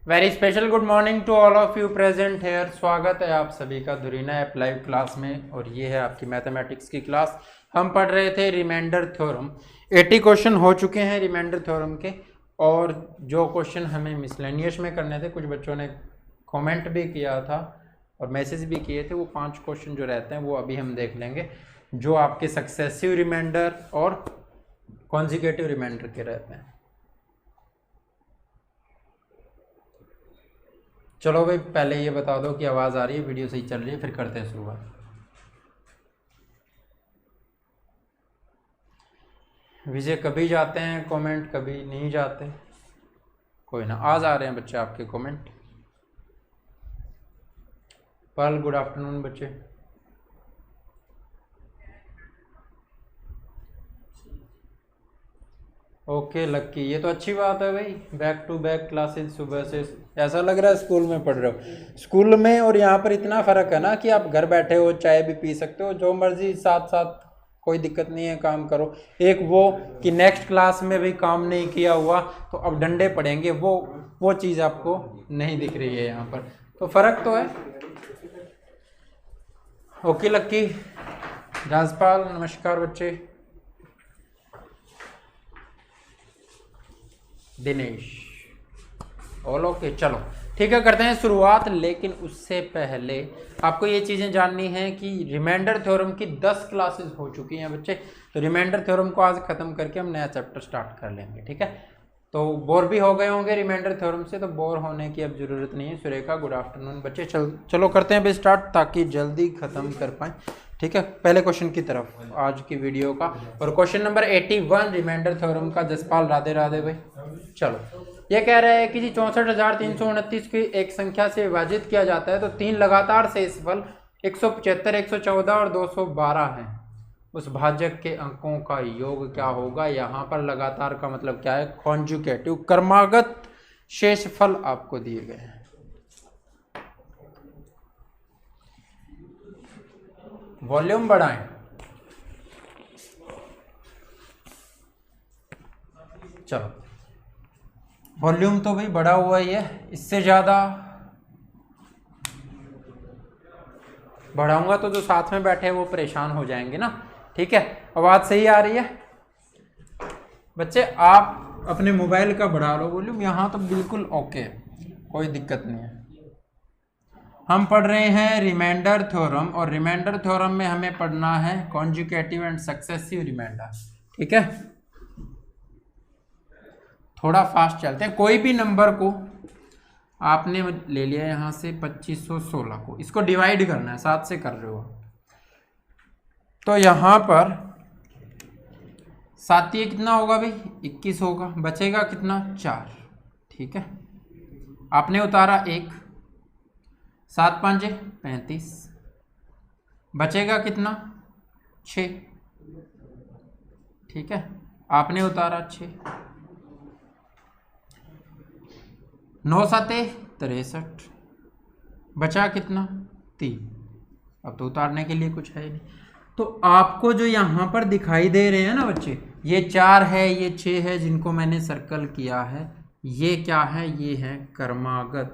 Very special good morning to all of you present here. स्वागत है आप सभी का धुरीना ऐप लाइव क्लास में। और ये है आपकी मैथमेटिक्स की क्लास। हम पढ़ रहे थे रिमाइंडर थ्योरम। 80 क्वेश्चन हो चुके हैं रिमाइंडर थ्योरम के। और जो क्वेश्चन हमें मिसलेनियस में करने थे, कुछ बच्चों ने कमेंट भी किया था और मैसेज भी किए थे, वो 5 क्वेश्चन जो रहते हैं वो अभी हम देख लेंगे, जो आपके सक्सेसिव रिमाइंडर और कॉन्जिक्यूटिव रिमाइंडर के रहते हैं। चलो भाई, पहले ये बता दो कि आवाज़ आ रही है, वीडियो सही चल रही है, फिर करते हैं शुरुआत। विजय कभी जाते हैं कमेंट, कभी नहीं जाते, कोई ना, आज आ रहे हैं बच्चे आपके कमेंट। पर्ल गुड आफ्टरनून बच्चे। ओके लक्की, ये तो अच्छी बात है भाई, बैक टू बैक क्लासेस सुबह से। ऐसा लग रहा है स्कूल में पढ़ रहे हो। स्कूल में और यहाँ पर इतना फ़र्क है ना कि आप घर बैठे हो, चाय भी पी सकते हो, जो मर्जी साथ साथ, कोई दिक्कत नहीं है, काम करो। एक वो कि नेक्स्ट क्लास में भी काम नहीं किया हुआ तो अब डंडे पड़ेंगे, वो चीज़ आपको नहीं दिख रही है यहाँ पर, तो फ़र्क तो है। ओके लक्की। राजपाल नमस्कार बच्चे। Dinesh all okay. चलो ठीक है, करते हैं शुरुआत। लेकिन उससे पहले आपको ये चीज़ें जाननी है कि रिमाइंडर थ्योरम की 10 क्लासेस हो चुकी हैं बच्चे। तो रिमाइंडर थ्योरम को आज ख़त्म करके हम नया चैप्टर स्टार्ट कर लेंगे, ठीक है। तो बोर भी हो गए होंगे रिमाइंडर थ्योरम से, तो बोर होने की अब ज़रूरत नहीं है। सुरेखा गुड आफ्टरनून बच्चे। चलो करते हैं अभी स्टार्ट, ताकि जल्दी ख़त्म कर पाएँ, ठीक है। पहले क्वेश्चन की तरफ आज की वीडियो का, और क्वेश्चन नंबर 81 रिमाइंडर थ्योरम का। जसपाल राधे राधे भाई। चलो, ये कह रहा है कि जी 64,329 की एक संख्या से विभाजित किया जाता है तो 3 लगातार शेषफल 175, 114 और 212 हैं। उस भाजक के अंकों का योग क्या होगा। यहाँ पर लगातार का मतलब क्या है, कॉन्जुकेटिव, क्रमागत शेषफल आपको दिए गए हैं। वॉल्यूम बढ़ाएं। चलो, वॉल्यूम तो भाई बढ़ा हुआ ही है, इससे ज़्यादा बढ़ाऊंगा तो जो साथ में बैठे हैं वो परेशान हो जाएंगे ना, ठीक है। आवाज़ सही आ रही है बच्चे। आप अपने मोबाइल का बढ़ा लो वॉल्यूम, यहाँ तो बिल्कुल ओके, कोई दिक्कत नहीं है। हम पढ़ रहे हैं रिमाइंडर थ्योरम, और रिमाइंडर थ्योरम में हमें पढ़ना है कॉन्जुकेटिव एंड सक्सेसिव रिमाइंडर, ठीक है। थोड़ा फास्ट चलते हैं। कोई भी नंबर को आपने ले लिया यहाँ से 2516 को, इसको डिवाइड करना है, 7 से कर रहे हो, तो यहाँ पर 7 ये कितना होगा भाई, 21 होगा। बचेगा कितना, 4, ठीक है। आपने उतारा 1, 7 5 35, बचेगा कितना, 6, ठीक है। आपने उतारा 6, 9 7 63, बचा कितना, 3। अब तो उतारने के लिए कुछ है ही नहीं। तो आपको जो यहाँ पर दिखाई दे रहे हैं ना बच्चे, ये 4 है, ये 6 है, जिनको मैंने सर्कल किया है, ये क्या है, ये है क्रमागत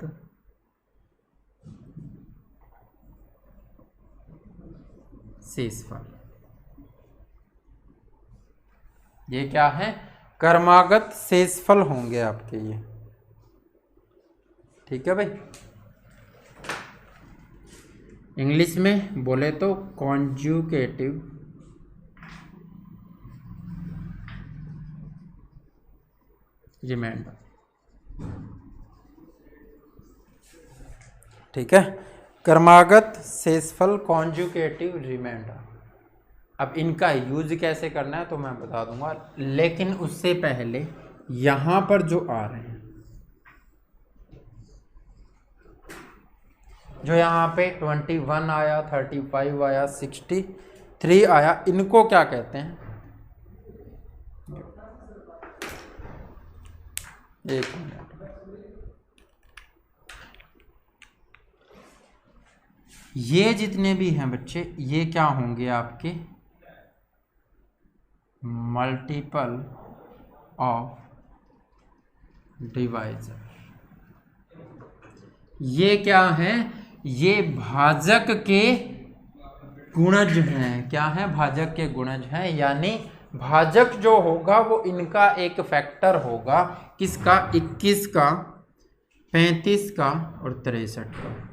शेषफल। ये क्या है, क्रमागत शेषफल होंगे आपके ये, ठीक है भाई। इंग्लिश में बोले तो कॉन्जुकेटिव रिमाइंडर, ठीक है। क्रमागत शेषफल कॉन्जुकेटिव रिमाइंडर। अब इनका यूज कैसे करना है तो मैं बता दूंगा, लेकिन उससे पहले यहाँ पर जो आ रहे हैं, जो यहाँ पे 21 आया, 35 आया, 63 आया, इनको क्या कहते हैं, एक मिनट, ये जितने भी हैं बच्चे, ये क्या होंगे आपके मल्टीपल ऑफ डिवाइजर, ये क्या है, ये भाजक के गुणज हैं। क्या है, भाजक के गुणज हैं, यानी भाजक जो होगा वो इनका एक फैक्टर होगा, किसका, 21 का, 35 का और 63 का।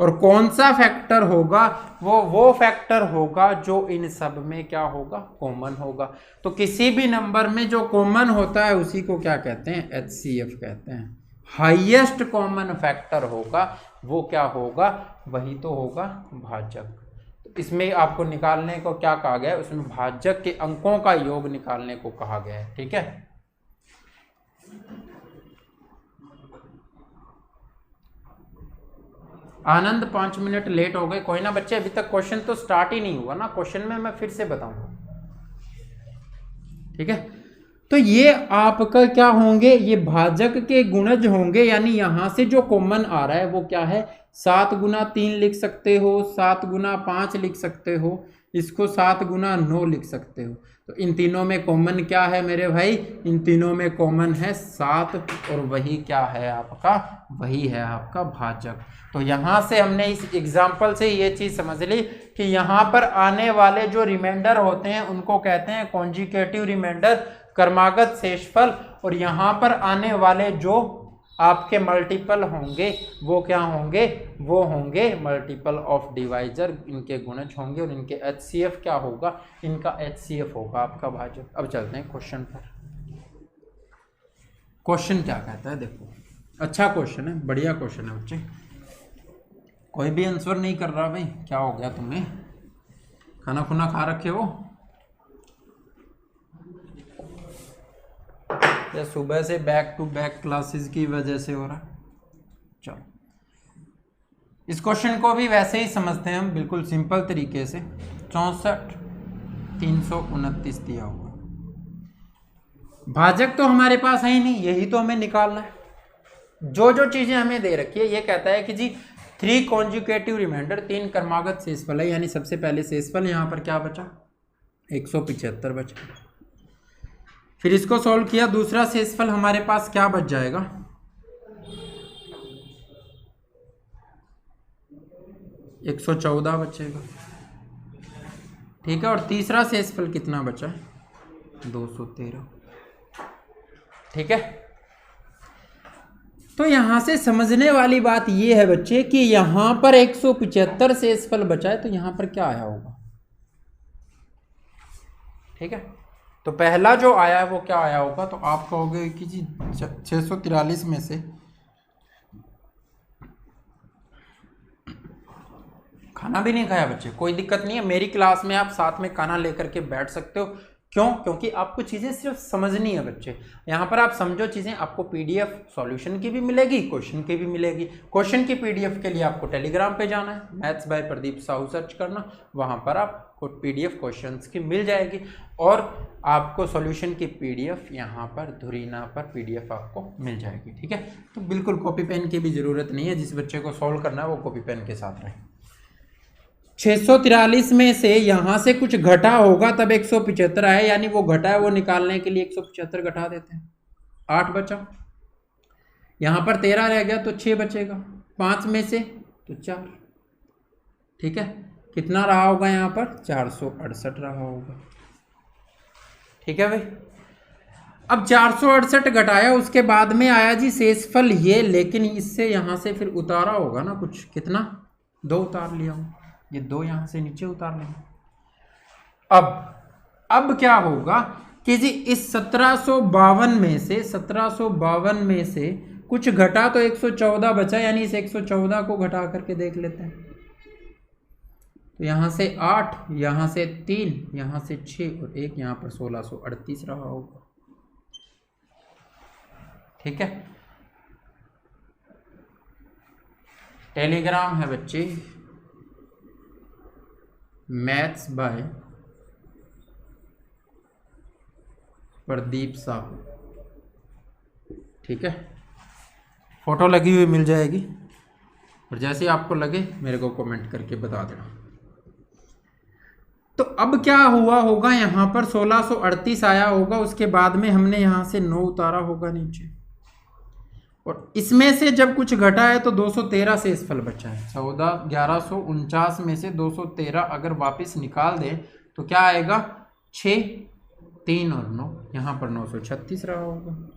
और कौन सा फैक्टर होगा, वो फैक्टर होगा जो इन सब में क्या होगा, कॉमन होगा। तो किसी भी नंबर में जो कॉमन होता है उसी को क्या कहते हैं, HCF कहते हैं। हाईएस्ट कॉमन फैक्टर होगा वो क्या होगा, वही तो होगा भाजक। तो इसमें आपको निकालने को क्या कहा गया है, उसमें भाजक के अंकों का योग निकालने को कहा गया है। ठीक है, आनंद 5 मिनट लेट हो गए, कोई ना बच्चे, अभी तक क्वेश्चन तो स्टार्ट ही नहीं हुआ ना, क्वेश्चन में मैं फिर से बताऊंगा। ठीक है, तो ये आपका क्या होंगे, ये भाजक के गुणज होंगे, यानी यहां से जो कॉमन आ रहा है वो क्या है, 7 गुना 3 लिख सकते हो, 7 गुना 5 लिख सकते हो, इसको 7 गुना 9 लिख सकते हो। तो इन तीनों में कॉमन क्या है मेरे भाई, इन तीनों में कॉमन है 7, और वही क्या है आपका, वही है आपका भाजक। तो यहाँ से हमने इस एग्जाम्पल से ये चीज़ समझ ली कि यहाँ पर आने वाले जो रिमाइंडर होते हैं उनको कहते हैं कॉन्जिक्यूटिव रिमाइंडर, क्रमागत शेषफल, और यहाँ पर आने वाले जो आपके मल्टीपल होंगे वो क्या होंगे, वो होंगे मल्टीपल ऑफ डिवाइजर, इनके गुणज होंगे, और इनके HCF क्या होगा, इनका HCF होगा आपका भाजक। अब चलते हैं क्वेश्चन पर। क्वेश्चन क्या कहता है, देखो अच्छा क्वेश्चन है, बढ़िया क्वेश्चन है बच्चे। कोई भी आंसर नहीं कर रहा भाई, क्या हो गया तुम्हें, खाना खुना खा रखे हो या सुबह से बैक टू बैक क्लासेस की वजह से हो रहा। चलो इस क्वेश्चन को भी वैसे ही समझते हैं हम, बिल्कुल सिंपल तरीके से। 64 329 दिया हुआ, भाजक तो हमारे पास है ही नहीं, यही तो हमें निकालना है। जो जो चीजें हमें दे रखी है, ये कहता है कि जी 3 कॉन्जुगेटिव रिमाइंडर, 3 क्रमागत शेषफल है, यानी सबसे पहले शेषफल यहाँ पर क्या बचा, 175 बचा। फिर इसको सॉल्व किया, दूसरा शेषफल हमारे पास क्या बच जाएगा, 114 बचेगा। ठीक है, और तीसरा शेषफल कितना बचा है, 213। ठीक है, तो यहां से समझने वाली बात यह है बच्चे कि यहां पर 175 शेषफल बचा है, तो यहां पर क्या आया होगा। ठीक है, तो पहला जो आया है वो क्या आया होगा, तो आप कहोगे कि जी 643 में से खाना भी नहीं खाया बच्चे, कोई दिक्कत नहीं है, मेरी क्लास में आप साथ में खाना लेकर के बैठ सकते हो। क्यों, क्योंकि आपको चीज़ें सिर्फ समझनी है बच्चे। यहाँ पर आप समझो चीज़ें, आपको PDF सॉल्यूशन की भी मिलेगी, क्वेश्चन की भी मिलेगी। क्वेश्चन की PDF के लिए आपको टेलीग्राम पे जाना है, maths by Pradeep Sahu search करना, वहाँ पर आपको PDF क्वेश्चंस की मिल जाएगी, और आपको सॉल्यूशन की PDF यहाँ पर धुरीना पर PDF आपको मिल जाएगी। ठीक है, तो बिल्कुल कॉपी पेन की भी ज़रूरत नहीं है, जिस बच्चे को सॉल्व करना है वो कॉपी पेन के साथ रहे। 643 में से यहां से कुछ घटा होगा तब 175 आया, यानी वो घटा है, वो निकालने के लिए 175 घटा देते हैं, 8 बचा। यहां पर 13 रह गया तो 6 बचेगा, 5 में से तो 4। ठीक है, कितना रहा होगा यहाँ पर, 468 रहा होगा। ठीक है भाई, अब 468 घटाया, उसके बाद में आया जी शेषफल ये, लेकिन इससे यहां से फिर उतारा होगा ना कुछ, कितना, 2 उतार लिया हूं, ये 2 यहां से नीचे उतार लेंगे। अब क्या होगा कि जी इस 1752 में से कुछ घटा तो 114 बचा, यानी इस 114 को घटा करके देख लेते हैं। तो यहां से 8, यहां से 3, यहां से 6 और 1 यहां पर 1638 रहा होगा। ठीक है, टेलीग्राम है बच्चे, मैथ्स बाय प्रदीप साहू। ठीक है, फोटो लगी हुई मिल जाएगी, और जैसे आपको लगे मेरे को कमेंट करके बता देना। तो अब क्या हुआ होगा, यहाँ पर 1638 आया होगा, उसके बाद में हमने यहाँ से 9 उतारा होगा नीचे, और इसमें से जब कुछ घटा है तो 213 से इस फल बचा है। 1149 में से 213 अगर वापस निकाल दें तो क्या आएगा, 6, 3 और 9, यहाँ पर 936 रहा होगा।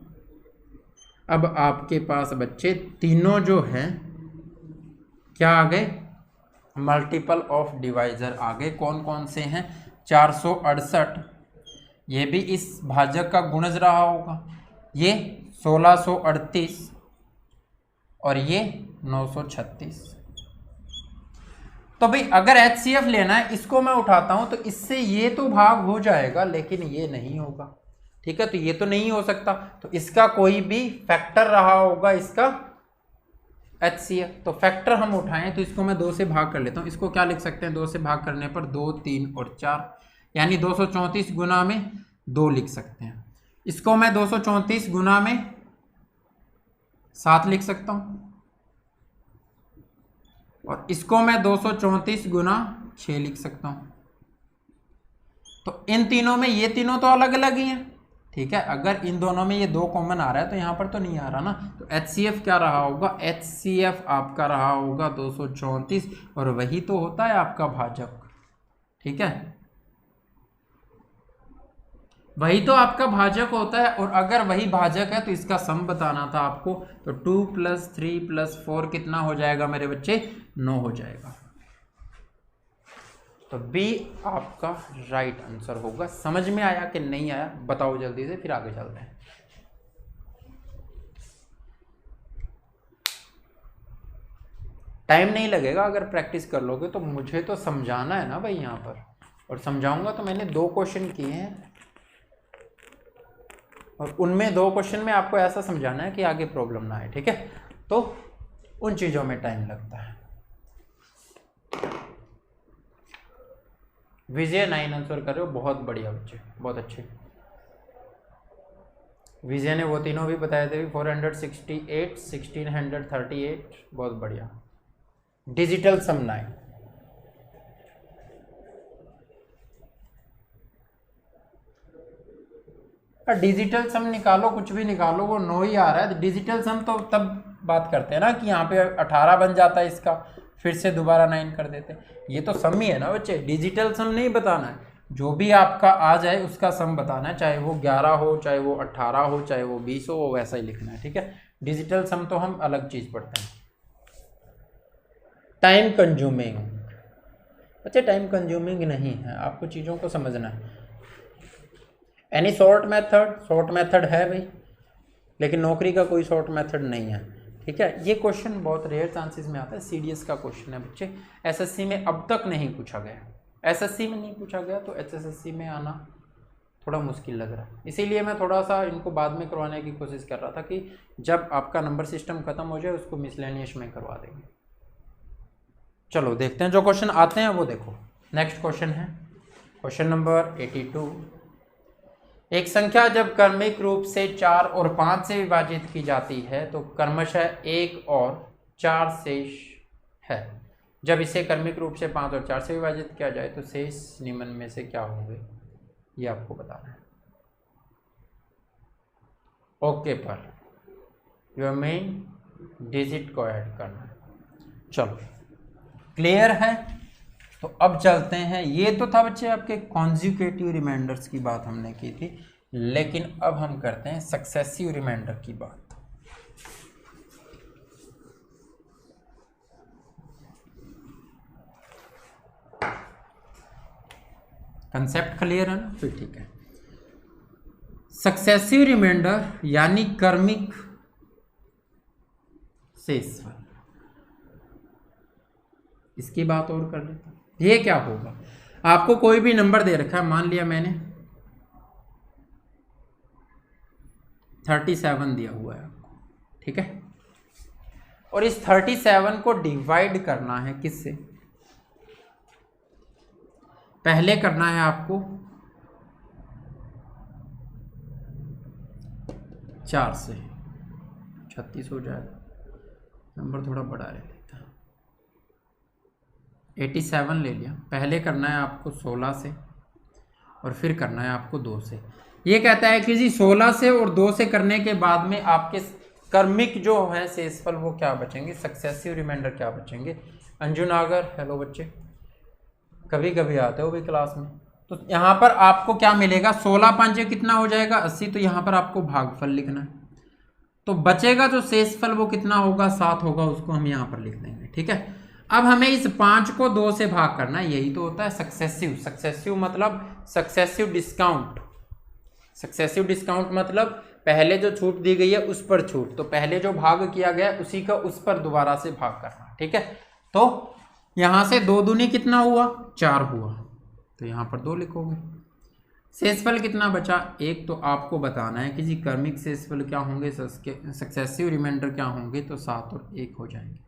अब आपके पास बच्चे तीनों जो हैं क्या आ गए, मल्टीपल ऑफ डिवाइजर आ गए। कौन कौन से हैं, 468, ये भी इस भाजक का गुणज रहा होगा, ये 1638 और ये 936। तो भाई अगर HCF लेना है, इसको मैं उठाता हूं तो इससे ये तो भाग हो जाएगा लेकिन ये नहीं होगा, ठीक है, तो ये तो नहीं हो सकता, तो इसका कोई भी फैक्टर रहा होगा इसका HCF। तो फैक्टर हम उठाएं तो इसको मैं 2 से भाग कर लेता हूं। इसको क्या लिख सकते हैं, 2 से भाग करने पर 2, 3 और 4, यानी 234 गुना में 2 लिख सकते हैं। इसको मैं 234 गुना में 7 लिख सकता हूं और इसको मैं 234 गुना 6 लिख सकता हूं। तो इन तीनों में ये तीनों तो अलग अलग ही हैं, ठीक है। अगर इन दोनों में ये 2 कॉमन आ रहा है तो यहाँ पर तो नहीं आ रहा ना, तो HCF क्या रहा होगा, HCF आपका रहा होगा 234 और वही तो होता है आपका भाजक, ठीक है, वही तो आपका भाजक होता है। और अगर वही भाजक है तो इसका सम बताना था आपको, तो 2 + 3 + 4 कितना हो जाएगा मेरे बच्चे, 9 हो जाएगा। तो B आपका राइट आंसर होगा। समझ में आया कि नहीं आया, बताओ जल्दी से, फिर आगे चलते हैं। टाइम नहीं लगेगा अगर प्रैक्टिस कर लोगे तो। मुझे तो समझाना है ना भाई यहाँ पर, और समझाऊंगा तो मैंने 2 क्वेश्चन किए हैं और उनमें 2 क्वेश्चन में आपको ऐसा समझाना है कि आगे प्रॉब्लम ना आए, ठीक है, तो उन चीज़ों में टाइम लगता है। विजय 9 आंसर कर रहे हो, बहुत बढ़िया बच्चे, बहुत अच्छे। विजय ने वो तीनों भी बताए थे, 468, 1638, बहुत बढ़िया। डिजिटल सम 9, डिजिटल सम निकालो, कुछ भी निकालो, वो 9 ही आ रहा है। डिजिटल सम तो तब बात करते हैं ना कि यहाँ पे 18 बन जाता है इसका, फिर से दोबारा 9 कर देते हैं, ये तो सम ही है ना बच्चे। डिजिटल सम नहीं बताना है, जो भी आपका आ जाए उसका सम बताना है, चाहे वो 11 हो, चाहे वो 18 हो, चाहे वो 20 हो, वो वैसा ही लिखना है, ठीक है। डिजिटल सम तो हम अलग चीज़ पढ़ते हैं। टाइम कंज्यूमिंग, बच्चे टाइम कंज्यूमिंग नहीं है, आपको चीज़ों को समझना है। Any short method, short method है भाई, लेकिन नौकरी का कोई शॉर्ट मेथड नहीं है, ठीक है। ये क्वेश्चन बहुत रेयर चांसेस में आता है, CDS का क्वेश्चन है बच्चे, SSC में अब तक नहीं पूछा गया। SSC में नहीं पूछा गया तो HSSC में आना थोड़ा मुश्किल लग रहा है, इसीलिए मैं थोड़ा सा इनको बाद में करवाने की कोशिश कर रहा था कि जब आपका नंबर सिस्टम खत्म हो जाए उसको मिसलेनियस में करवा देंगे। चलो देखते हैं जो क्वेश्चन आते हैं वो देखो। नेक्स्ट क्वेश्चन है क्वेश्चन नंबर 82। एक संख्या जब क्रमिक रूप से 4 और 5 से विभाजित की जाती है तो क्रमशः 1 और 4 शेष है। जब इसे क्रमिक रूप से 5 और 4 से विभाजित किया जाए तो शेष निम्न में से क्या होंगे, ये आपको बताना है। Okay per your main digit को ऐड करना है। चलो क्लियर है, तो अब चलते हैं। ये तो था बच्चे आपके कॉन्जुगेटिव रिमाइंडर्स की बात हमने की थी, लेकिन अब हम करते हैं सक्सेसिव रिमाइंडर की बात। कंसेप्ट क्लियर है ना, फिर ठीक है। सक्सेसिव रिमाइंडर यानी क्रमिक शेषफल, इसकी बात और कर लेते हैं। ये क्या होगा, आपको कोई भी नंबर दे रखा है, मान लिया मैंने 37 दिया हुआ है आपको, ठीक है, और इस 37 को डिवाइड करना है किससे, पहले करना है आपको 4 से, 36 हो जाएगा, नंबर थोड़ा बड़ा ले लेता, 87 ले लिया। पहले करना है आपको 16 से और फिर करना है आपको 2 से। ये कहता है कि जी 16 से और 2 से करने के बाद में आपके कर्मिक जो है शेषफल वो क्या बचेंगे, सक्सेसिव रिमाइंडर क्या बचेंगे। अंजू नागर हेलो बच्चे, कभी कभी आते हो भी क्लास में। तो यहाँ पर आपको क्या मिलेगा, 16 पंजे कितना हो जाएगा 80, तो यहाँ पर आपको भागफल लिखना है। तो बचेगा जो शेषफल वो कितना होगा 7 होगा, उसको हम यहाँ पर लिख देंगे। ठीक है, अब हमें इस 5 को 2 से भाग करना है, यही तो होता है सक्सेसिव। सक्सेसिव मतलब सक्सेसिव डिस्काउंट। सक्सेसिव डिस्काउंट मतलब पहले जो छूट दी गई है उस पर छूट, तो पहले जो भाग किया गया उसी का उस पर दोबारा से भाग करना। ठीक है, तो यहां से 2 दूनी कितना हुआ 4 हुआ, तो यहां पर 2 लिखोगे। शेषफल कितना बचा 1, तो आपको बताना है कि जी कर्मिक शेषफल क्या होंगे, सक्सेसिव रिमाइंडर क्या होंगे, तो 7 और 1 हो जाएंगे।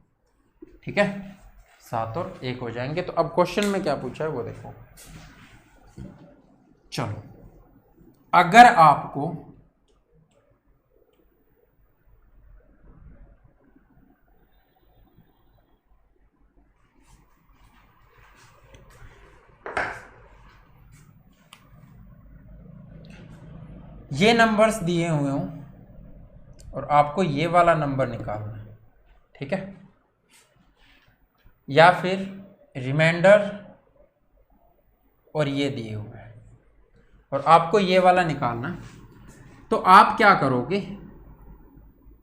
ठीक है, 7 और 1 हो जाएंगे। तो अब क्वेश्चन में क्या पूछा है वो देखो। चलो, अगर आपको ये नंबर्स दिए हुए हों और आपको ये वाला नंबर निकालना है, ठीक है, या फिर रिमाइंडर और ये दिए हुए हैं और आपको ये वाला निकालना है, तो आप क्या करोगे,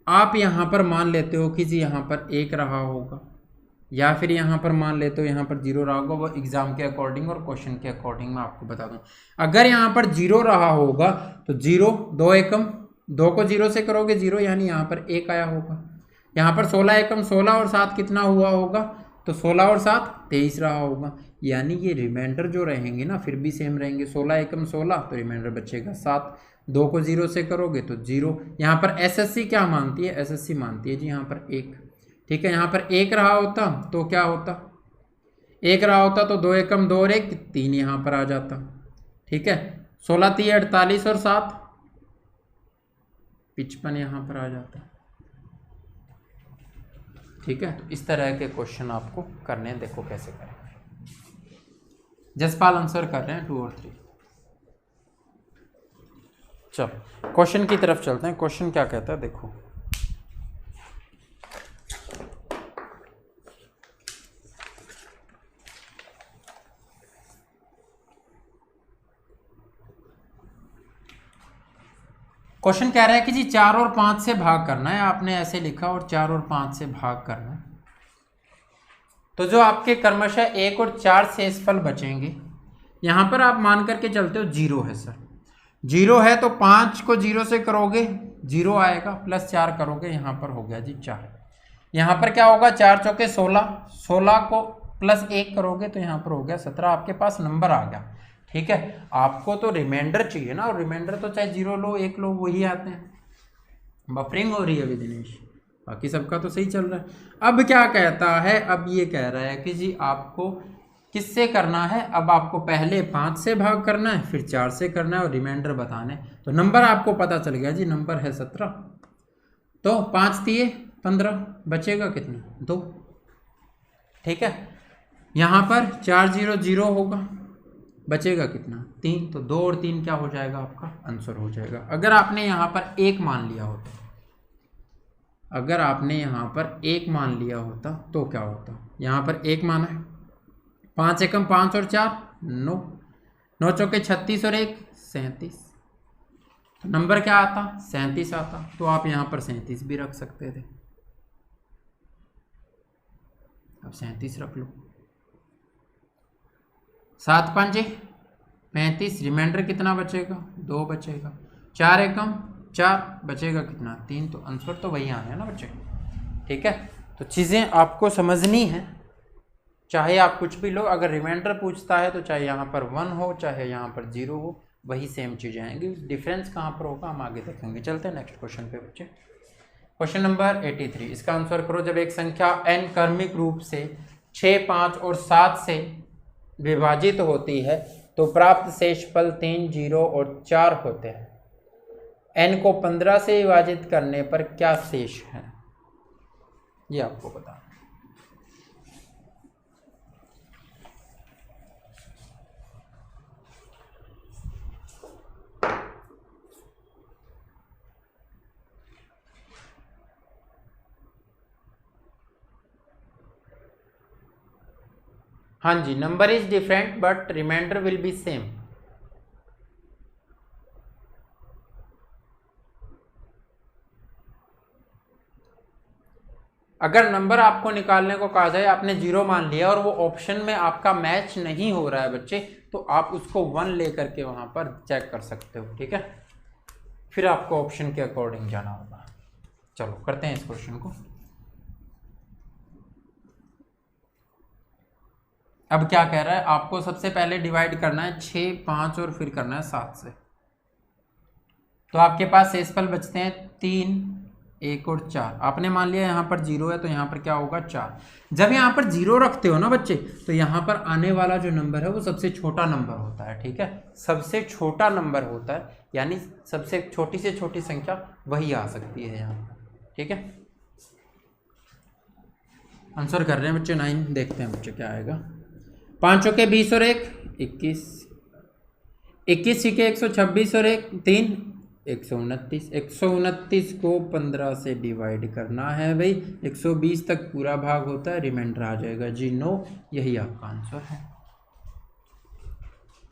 आप यहाँ पर मान लेते हो कि जी यहाँ पर 1 रहा होगा, या फिर यहाँ पर मान लेते हो यहाँ पर 0 रहा होगा। वो एग्जाम के अकॉर्डिंग और क्वेश्चन के अकॉर्डिंग मैं आपको बता दूं। अगर यहाँ पर 0 रहा होगा तो 0 2 एकम 2 को 0 से करोगे 0, यानी यहाँ पर 1 आया होगा। यहाँ पर 16 एकम 16 और 7 कितना हुआ होगा, तो 16 और 7 23 रहा होगा, यानी ये रिमाइंडर जो रहेंगे ना फिर भी सेम रहेंगे। 16 एकम 16 तो रिमाइंडर बचेगा 7, 2 को 0 से करोगे तो 0। यहाँ पर एसएससी क्या मानती है, एसएससी मानती है जी यहाँ पर 1। ठीक है, यहाँ पर 1 रहा होता तो क्या होता, 1 रहा होता तो 2 एकम 2 और 1 3 यहाँ पर आ जाता। ठीक है, 16 3 48 और 7 55 यहाँ पर आ जाता। ठीक है, तो इस तरह के क्वेश्चन आपको करने हैं, देखो कैसे करेंगे। जसपाल आंसर कर रहे हैं 2 और 3। चलो क्वेश्चन की तरफ चलते हैं। क्वेश्चन क्या कहता है देखो, क्वेश्चन कह रहा है कि जी 4 और 5 से भाग करना है, आपने ऐसे लिखा और 4 और 5 से भाग करना है, तो जो आपके क्रमशः 1 और 4 शेषफल बचेंगे, यहां पर आप मान करके चलते हो 0 है सर, 0 है तो 5 को 0 से करोगे 0 आएगा, प्लस 4 करोगे यहाँ पर हो गया जी 4। यहाँ पर क्या होगा 4 चौके 16, 16 को प्लस 1 करोगे तो यहाँ पर हो गया 17, आपके पास नंबर आ गया। ठीक है, आपको तो रिमाइंडर चाहिए ना, और रिमाइंडर तो चाहे 0 लो 1 लो वही आते हैं। बफरिंग हो रही है अभी दिनेश, बाकी सबका तो सही चल रहा है। अब क्या कहता है, अब ये कह रहा है कि जी आपको किससे करना है, अब आपको पहले 5 से भाग करना है, फिर 4 से करना है और रिमाइंडर बताना है। तो नंबर आपको पता चल गया जी, नंबर है 17, तो 5 दिए 15, बचेगा कितना 2। ठीक है, यहाँ पर 4 0 0 होगा, बचेगा कितना 3, तो 2 और 3 क्या हो जाएगा आपका आंसर हो जाएगा। अगर आपने यहाँ पर 1 मान लिया होता, अगर आपने यहाँ पर 1 मान लिया होता तो क्या होता, यहाँ पर 1 माना है, 5 एकम 5 और 4 9, 9 चौके 36 और 1 37, तो नंबर क्या आता 37 आता। तो आप यहाँ पर 37 भी रख सकते थे, अब 37 रख लो। 7 5 35, रिमाइंडर कितना बचेगा 2 बचेगा, 4 एकम 4 बचेगा कितना 3, तो आंसर तो वही आना है ना बच्चे। ठीक है, तो चीज़ें आपको समझनी है, चाहे आप कुछ भी लो, अगर रिमाइंडर पूछता है तो चाहे यहाँ पर 1 हो चाहे यहाँ पर 0 हो, वही सेम चीज़ें आएंगी। डिफरेंस कहाँ पर होगा हम आगे देखेंगे। चलते हैं नेक्स्ट क्वेश्चन पे बच्चे। क्वेश्चन नंबर 83, इसका आंसर करो। जब एक संख्या n क्रमिक रूप से 6 5 और 7 से विभाजित होती है तो प्राप्त शेषफल 3 0 और 4 होते हैं। n को 15 से विभाजित करने पर क्या शेष है, ये आपको बताना। हाँ जी, number is different but reminder will be same. अगर नंबर आपको निकालने को कहा जाए, आपने 0 मान लिया और वो ऑप्शन में आपका मैच नहीं हो रहा है बच्चे, तो आप उसको 1 लेकर के वहां पर चेक कर सकते हो, ठीक है। फिर आपको ऑप्शन के अकॉर्डिंग जाना होगा। चलो करते हैं इस क्वेश्चन को। अब क्या कह रहा है, आपको सबसे पहले डिवाइड करना है 6, 5 और फिर करना है 7 से। तो आपके पास शेषफल बचते हैं 3, 1 और 4। आपने मान लिया यहाँ पर 0 है तो यहाँ पर क्या होगा 4। जब यहाँ पर 0 रखते हो ना बच्चे, तो यहाँ पर आने वाला जो नंबर है वो सबसे छोटा नंबर होता है, ठीक है। सबसे छोटा नंबर होता है, यानी सबसे छोटी से छोटी संख्या वही आ सकती है यहाँ पर, ठीक है। आंसर कर रहे हैं बच्चे 9, देखते हैं बच्चे क्या आएगा। 5 के 20 और 1 21, 21 के 126 और 1 3 129। 129 को 15 से डिवाइड करना है भाई। 120 तक पूरा भाग होता है, रिमाइंडर आ जाएगा जी 9। यही आपका आंसर है,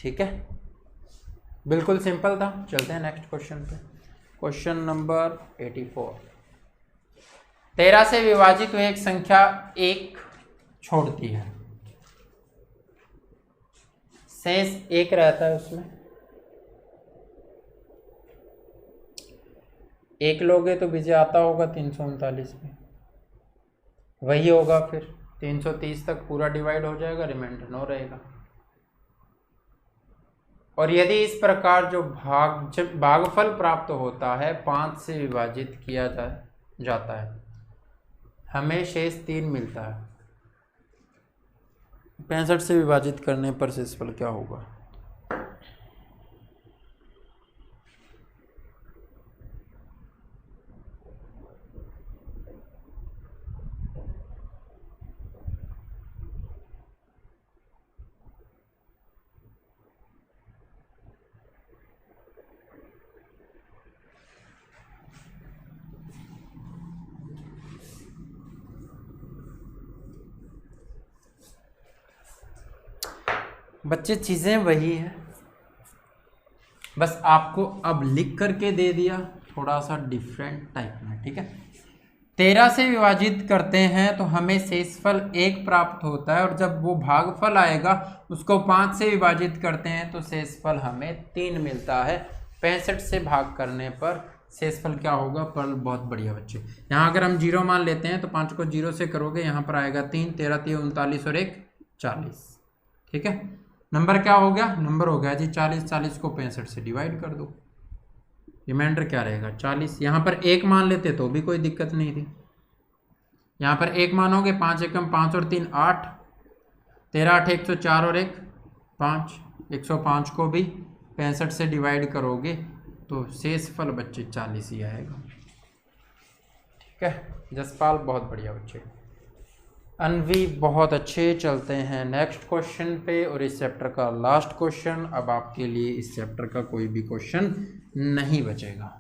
ठीक है। बिल्कुल सिंपल था। चलते हैं नेक्स्ट क्वेश्चन पे। Question number 84। 13 से विभाजित हुई एक संख्या 1 छोड़ती है, शेष 1 रहता है उसमें। 1 लोगे तो विजय आता होगा 339 में, वही होगा फिर 330 तक पूरा डिवाइड हो जाएगा, रिमाइंडर 9 रहेगा। और यदि इस प्रकार जो भागफल प्राप्त होता है 5 से विभाजित किया जाता है, हमें शेष 3 मिलता है। 65 से विभाजित करने पर शेषफल क्या होगा? बच्चे चीज़ें वही हैं, बस आपको अब लिख करके दे दिया थोड़ा सा डिफरेंट टाइप में, ठीक है। 13 से विभाजित करते हैं तो हमें शेषफल 1 प्राप्त होता है, और जब वो भागफल आएगा उसको 5 से विभाजित करते हैं तो शेषफल हमें 3 मिलता है। 65 से भाग करने पर शेषफल क्या होगा? पर बहुत बढ़िया बच्चे, यहाँ अगर हम 0 मान लेते हैं तो 5 को 0 से करोगे, यहाँ पर आएगा 3, 13 3 39 और 1 40, ठीक है। नंबर क्या हो गया? नंबर हो गया जी 40। 40 को 65 से डिवाइड कर दो, रिमाइंडर क्या रहेगा 40। यहाँ पर 1 मान लेते तो भी कोई दिक्कत नहीं थी। यहाँ पर 1 मानोगे, 5 एकम 5 और 3 8, 13 8 104 और 1 5, 105 को भी 65 से डिवाइड करोगे तो शेषफल बच्चे 40 ही आएगा, ठीक है। जसपाल बहुत बढ़िया बच्चे। अनवी बहुत अच्छे। चलते हैं नेक्स्ट क्वेश्चन पे, और इस चैप्टर का लास्ट क्वेश्चन। अब आपके लिए इस चैप्टर का कोई भी क्वेश्चन नहीं बचेगा।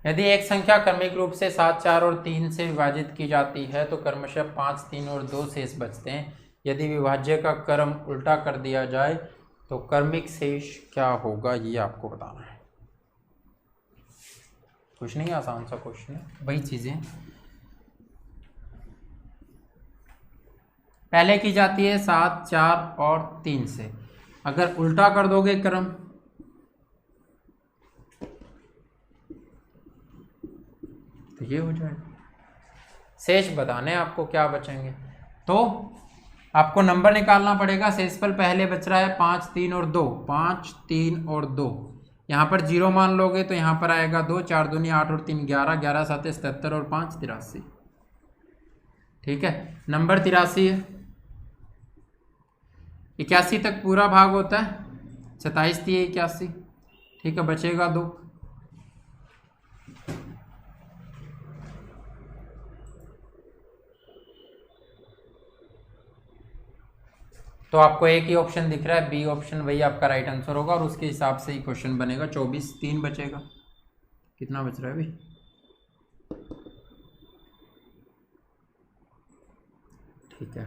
यदि एक संख्या क्रमिक रूप से 7 4 और 3 से विभाजित की जाती है तो क्रमशः 5 3 और 2 शेष बचते हैं। यदि विभाज्य का क्रम उल्टा कर दिया जाए तो क्रमिक शेष क्या होगा, ये आपको बताना है। कुछ नहीं, आसान सा क्वेश्चन है, वही चीजें पहले की जाती है 7 4 और 3 से। अगर उल्टा कर दोगे क्रम तो ये हो जाएगा। शेष बताने आपको क्या बचेंगे, तो आपको नंबर निकालना पड़ेगा। शेषफल पहले बच रहा है 5 3 और 2, 5 3 और 2। यहाँ पर 0 मान लोगे तो यहाँ पर आएगा 2, 4 दूनी 8 और 3 11, 11 7 77 और 5 83, ठीक है। नंबर 83 है। 81 तक पूरा भाग होता है, 27 थी 81, ठीक है। बचेगा 2, तो आपको एक ही ऑप्शन दिख रहा है, बी ऑप्शन, वही आपका राइट आंसर होगा, और उसके हिसाब से ही क्वेश्चन बनेगा। 24 3 बचेगा। कितना बच रहा है भाई? ठीक है,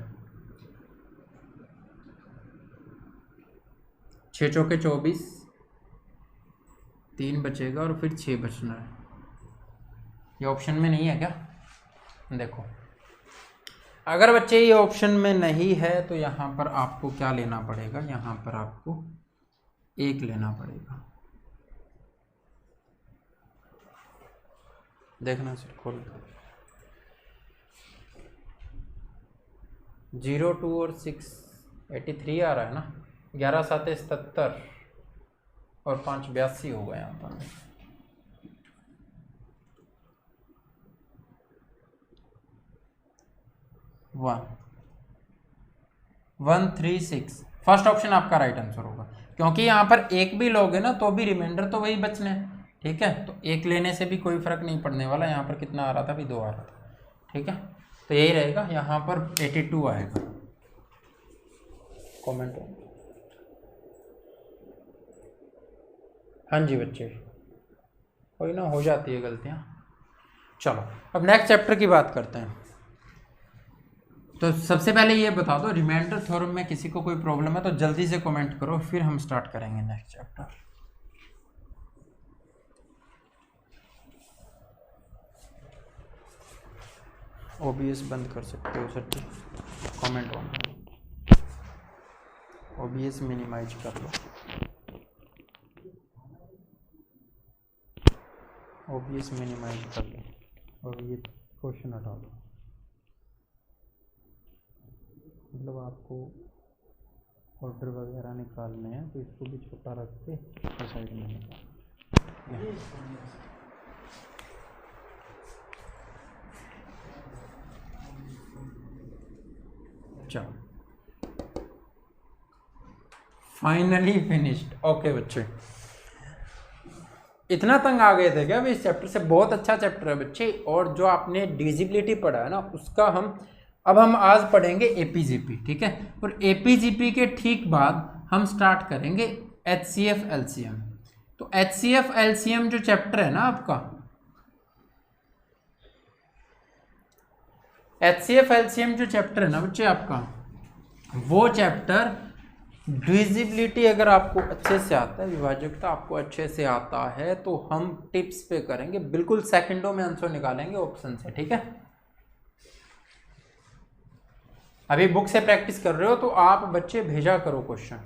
6 चौके 24, 3 बचेगा और फिर 6 बचना है। ये ऑप्शन में नहीं है क्या? देखो, अगर बच्चे ये ऑप्शन में नहीं है तो यहाँ पर आपको क्या लेना पड़ेगा, यहाँ पर आपको 1 लेना पड़ेगा। देखना सर, खोल 0 2 और 6 83 आ रहा है ना, 11 7 77 और 5 82 होगा यहाँ पर। 136 फर्स्ट ऑप्शन आपका राइट आंसर होगा, क्योंकि यहाँ पर 1 भी लोगे ना तो भी रिमाइंडर तो वही बचने हैं। ठीक है, तो 1 लेने से भी कोई फर्क नहीं पड़ने वाला। यहाँ पर कितना आ रहा था, अभी 2 आ रहा था। ठीक है, तो यही रहेगा, यहाँ पर 82 आएगा। कमेंट। हाँ जी बच्चे, कोई ना, हो जाती है गलतियाँ। चलो अब नेक्स्ट चैप्टर की बात करते हैं। तो सबसे पहले ये बता दो, रिमाइंडर थ्योरम में किसी को कोई प्रॉब्लम है तो जल्दी से कमेंट करो, फिर हम स्टार्ट करेंगे नेक्स्ट चैप्टर। OBS बंद कर सकते हो sir ji, comment on. OBS minimize कर लो, OBS मिनिमाइज कर लो और ये क्वेश्चन हटा दो। मतलब आपको ऑर्डर वगैरह निकालने हैं तो इसको भी छोटा रख के साइड में निकाल। चलो, फाइनली फिनिश्ड। ओके बच्चे, इतना तंग आ गए थे क्या अभी इस चैप्टर से? बहुत अच्छा चैप्टर है बच्चे, और जो आपने डिविजिबिलिटी पढ़ा है ना, उसका हम आज पढ़ेंगे एपीजीपी। ठीक है, और एपीजीपी के ठीक बाद हम स्टार्ट करेंगे HCF LCM। तो HCF LCM जो चैप्टर है ना आपका, HCF LCM जो चैप्टर है ना बच्चे आपका, वो चैप्टर डिविजिबिलिटी अगर आपको अच्छे से आता है, विभाजकता आपको अच्छे से आता है, तो हम टिप्स पे करेंगे, बिल्कुल सेकंडों में आंसर निकालेंगे ऑप्शन से। ठीक है, अभी बुक से प्रैक्टिस कर रहे हो तो आप बच्चे भेजा करो क्वेश्चन,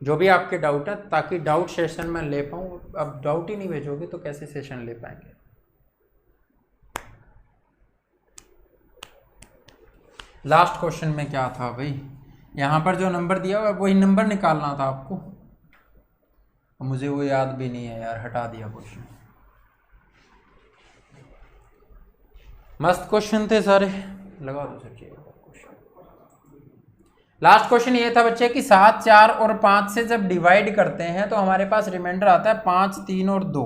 जो भी आपके डाउट है, ताकि डाउट सेशन में ले पाऊँ। अब डाउट ही नहीं भेजोगे तो कैसे सेशन ले पाएंगे? लास्ट क्वेश्चन में क्या था भाई, यहाँ पर जो नंबर दिया हुआ है वही नंबर निकालना था आपको। मुझे वो याद भी नहीं है यार, हटा दिया क्वेश्चन। मस्त क्वेश्चन थे सारे, लगा दो सर क्वेश्चन। लास्ट क्वेश्चन ये था बच्चे कि 7 4 और 5 से जब डिवाइड करते हैं तो हमारे पास रिमाइंडर आता है 5 3 और 2।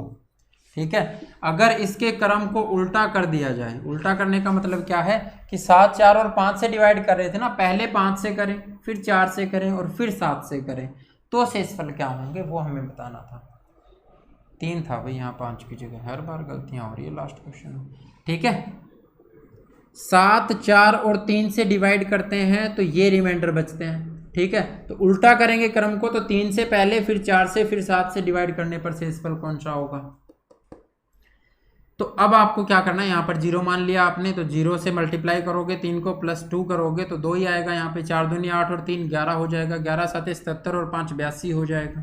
ठीक है, अगर इसके क्रम को उल्टा कर दिया जाए, उल्टा करने का मतलब क्या है कि 7 4 और 5 से डिवाइड कर रहे थे ना, पहले 5 से करें, फिर 4 से करें और फिर 7 से करें, तो शेषफल क्या होंगे वो हमें बताना था। 3 था भाई, यहाँ 5 की जगह। हर बार गलतियाँ हो रही है लास्ट क्वेश्चन में। ठीक है, 7 4 और 3 से डिवाइड करते हैं तो ये रिमाइंडर बचते हैं। ठीक है, तो उल्टा करेंगे क्रम को, तो 3 से पहले, फिर 4 से, फिर 7 से डिवाइड करने पर शेषफल कौन सा होगा? तो अब आपको क्या करना है, यहाँ पर 0 मान लिया आपने, तो 0 से मल्टीप्लाई करोगे 3 को, +2 करोगे तो 2 ही आएगा। यहाँ पे 4 दूनी 8 और 3 11 हो जाएगा, 11 7 77 और 5 82 हो जाएगा।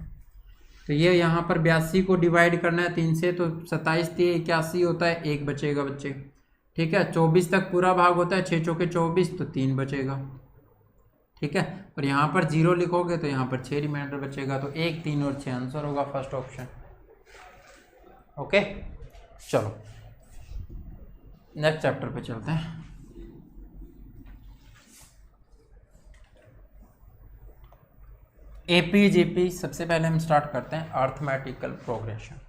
तो ये यहाँ पर 82 को डिवाइड करना है 3 से, तो 27 3 81 होता है, 1 बचेगा बच्चे। ठीक है, 24 तक पूरा भाग होता है, 6 चौके 24, तो 3 बचेगा। ठीक है, और यहाँ पर 0 लिखोगे तो यहाँ पर 6 रिमाइंडर बचेगा, तो 1 3 और 6 आंसर होगा फर्स्ट ऑप्शन। ओके, चलो नेक्स्ट चैप्टर पे चलते हैं। एपीजीपी सबसे पहले हम स्टार्ट करते हैं अर्थमेटिकल प्रोग्रेशन।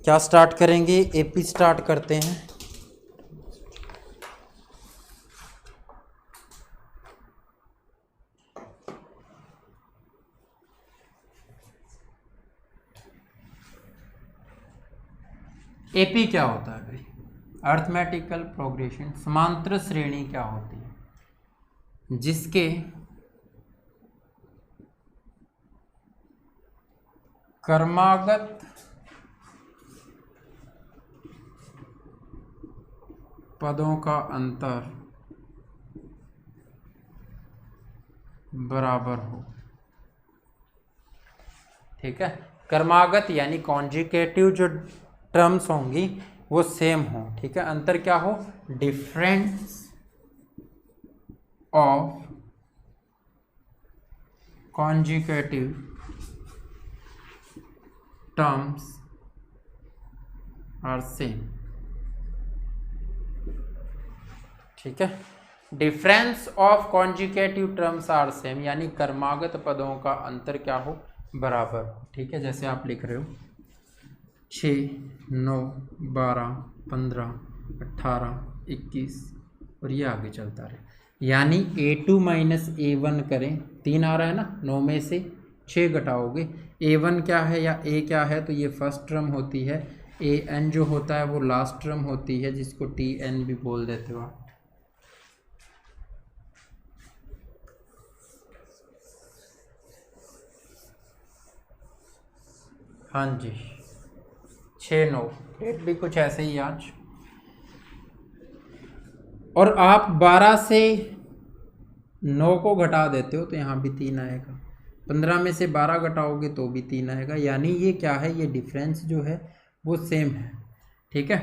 क्या स्टार्ट करेंगे? एपी स्टार्ट करते हैं। एपी क्या होता है भाई? अर्थमेटिकल प्रोग्रेशन, समांतर श्रेणी क्या होती है? जिसके क्रमागत पदों का अंतर बराबर हो। ठीक है, क्रमागत यानी कॉन्जिकेटिव जो टर्म्स होंगी वो सेम हो। ठीक है, अंतर क्या हो? Difference of consecutive terms are same. ठीक है, difference of consecutive terms are same यानी क्रमागत पदों का अंतर क्या हो? बराबर हो। ठीक है, जैसे आप लिख रहे हो 6, 9, 12, 15, 18, 21 और ये आगे चलता रहे। यानी A2 माइनस A1 करें, 3 आ रहा है ना, 9 में से 6 घटाओगे, A1 क्या है या A क्या है? तो ये फर्स्ट टर्म होती है, AN जो होता है वो लास्ट टर्म होती है, जिसको TN भी बोल देते हो आप। हाँ जी, 6, 9 डेट भी कुछ ऐसे ही आज। और आप 12 से 9 को घटा देते हो तो यहाँ भी 3 आएगा, 15 में से 12 घटाओगे तो भी 3 आएगा। यानी ये क्या है? ये डिफरेंस जो है वो सेम है। ठीक है,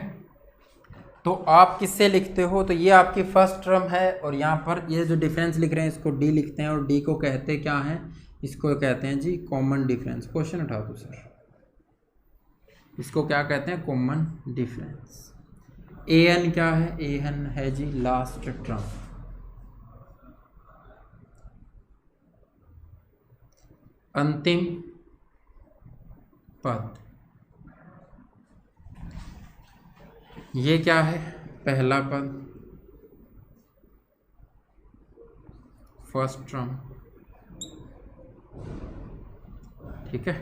तो आप किससे लिखते हो? तो ये आपकी फर्स्ट टर्म है और यहाँ पर ये जो डिफरेंस लिख रहे हैं इसको D लिखते हैं, और D को कहते क्या हैं? इसको कहते हैं जी कॉमन डिफरेंस। क्वेश्चन उठा दो सर, इसको क्या कहते हैं? Common difference. AN क्या है? AN है जी लास्ट टर्म। अंतिम पद। ये क्या है? पहला पद, फर्स्ट टर्म। ठीक है,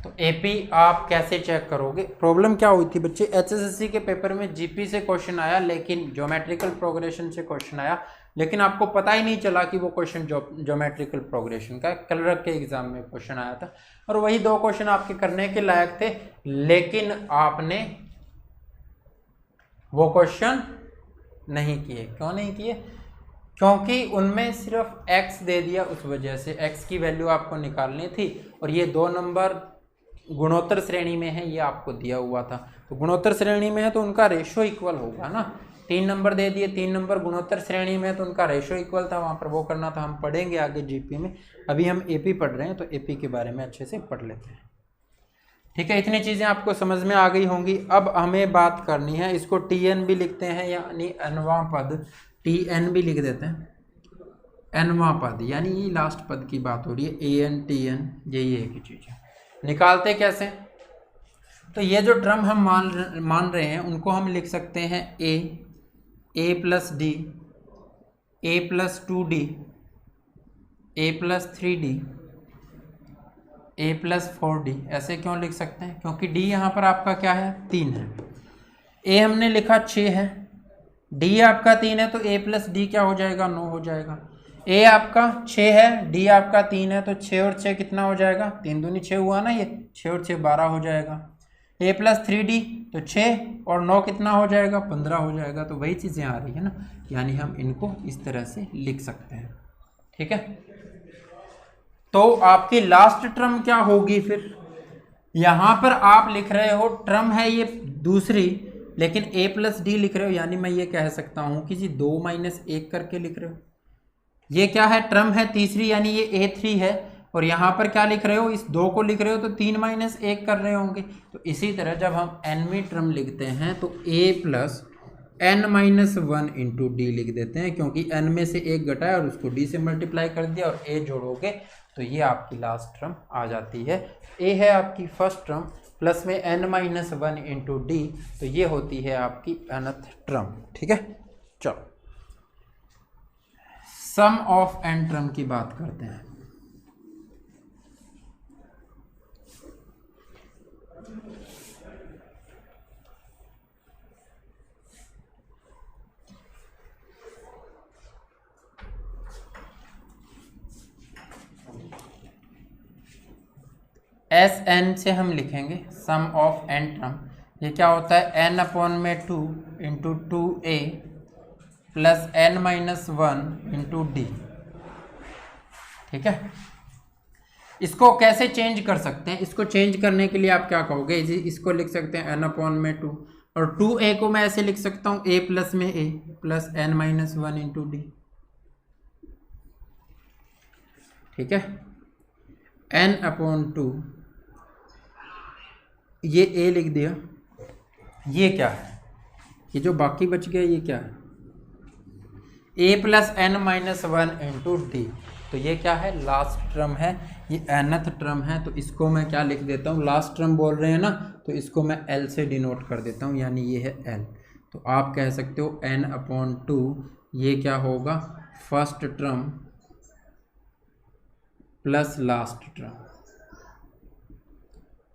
तो AP आप कैसे चेक करोगे? प्रॉब्लम क्या हुई थी बच्चे? HSSC के पेपर में GP से क्वेश्चन आया, लेकिन ज्योमेट्रिकल प्रोग्रेशन से क्वेश्चन आया, लेकिन आपको पता ही नहीं चला कि वो क्वेश्चन ज्योमेट्रिकल प्रोग्रेशन का क्लर्क के एग्जाम में क्वेश्चन आया था, और वही 2 क्वेश्चन आपके करने के लायक थे, लेकिन आपने वो क्वेश्चन नहीं किए। क्यों नहीं किए? क्योंकि उनमें सिर्फ x दे दिया, उस वजह से x की वैल्यू आपको निकालनी थी, और ये 2 नंबर गुणोत्तर श्रेणी में है, ये आपको दिया हुआ था। तो गुणोत्तर श्रेणी में है तो उनका रेशो इक्वल होगा ना। 3 नंबर दे दिए, 3 नंबर गुणोत्तर श्रेणी में है तो उनका रेशो इक्वल था, वहाँ पर वो करना था। हम पढ़ेंगे आगे GP में, अभी हम AP पढ़ रहे हैं तो AP के बारे में अच्छे से पढ़ लेते हैं। ठीक है, इतनी चीज़ें आपको समझ में आ गई होंगी। अब हमें बात करनी है, इसको TN भी लिखते हैं, यानी nवां पद, TN भी लिख देते हैं। nवां पद यानी ये लास्ट पद की बात हो रही है, AN TN यही एक ही चीज़ है। निकालते कैसे? तो ये जो टर्म हम मान रहे हैं उनको हम लिख सकते हैं A plus D, A plus 2D, A plus 3D, A plus 4D। ऐसे क्यों लिख सकते हैं? क्योंकि D यहाँ पर आपका क्या है? 3 है। A हमने लिखा 6 है, D आपका 3 है, तो A प्लस D क्या हो जाएगा? 9 हो जाएगा। A आपका 6 है, D आपका 3 है, तो 6 और 6 कितना हो जाएगा? 3 दूनी 6 हुआ ना, ये 6 और 6 12 हो जाएगा। A प्लस 3D तो 6 और 9 कितना हो जाएगा? 15 हो जाएगा। तो वही चीज़ें आ रही है ना, यानी हम इनको इस तरह से लिख सकते हैं। ठीक है, तो आपकी लास्ट टर्म क्या होगी फिर? यहाँ पर आप लिख रहे हो टर्म है ये दूसरी, लेकिन A प्लस D लिख रहे हो, यानी मैं ये कह सकता हूँ कि जी 2 माइनस 1 करके लिख रहे हो। ये क्या है? टर्म है तीसरी, यानी ये A3 है, और यहाँ पर क्या लिख रहे हो? इस 2 को लिख रहे हो तो 3 माइनस 1 कर रहे होंगे। तो इसी तरह जब हम nवीं टर्म लिखते हैं तो A plus n minus 1 into D लिख देते हैं, क्योंकि n में से 1 घटाया और उसको D से मल्टीप्लाई कर दिया और A जोड़ोगे तो ये आपकी लास्ट टर्म आ जाती है। A है आपकी फर्स्ट टर्म, प्लस में n माइनस 1 इंटू D, तो ये होती है आपकी nth टर्म। ठीक है, चलो सम ऑफ n टर्म की बात करते हैं। एस एन से हम लिखेंगे सम ऑफ एन टर्म। ये क्या होता है, एन अपॉन में 2 into 2a plus n minus 1 into D. ठीक है, इसको कैसे चेंज कर सकते हैं? इसको चेंज करने के लिए आप क्या कहोगे, इसको लिख सकते हैं n अपॉन में 2, और 2a को मैं ऐसे लिख सकता हूँ a प्लस में a plus n minus 1 into D. ठीक है, n अपॉन 2, ये a लिख दिया। ये क्या है, ये जो बाकी बच गया ये क्या है, a plus n minus 1 into D. तो ये क्या है, लास्ट टर्म है, ये nth टर्म है। तो इसको मैं क्या लिख देता हूँ, लास्ट टर्म बोल रहे हैं ना, तो इसको मैं l से डिनोट कर देता हूँ, यानी ये है l। तो आप कह सकते हो n अपॉन 2, ये क्या होगा, first term plus last term.